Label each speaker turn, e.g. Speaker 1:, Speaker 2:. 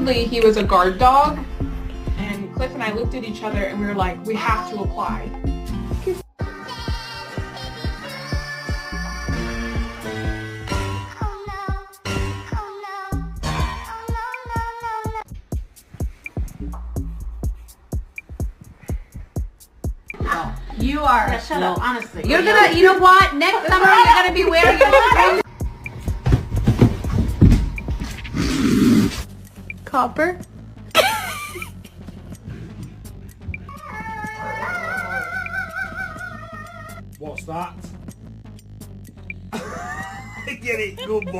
Speaker 1: supposedly he was a guard dog, and Cliff and I looked at each other and we were like, we have to apply.
Speaker 2: You are.
Speaker 3: Yeah, shut up, honestly.
Speaker 2: You're gonna, you know what? Next summer you're gonna be wearing your
Speaker 1: Copper?
Speaker 4: What's that? Get it, good boy.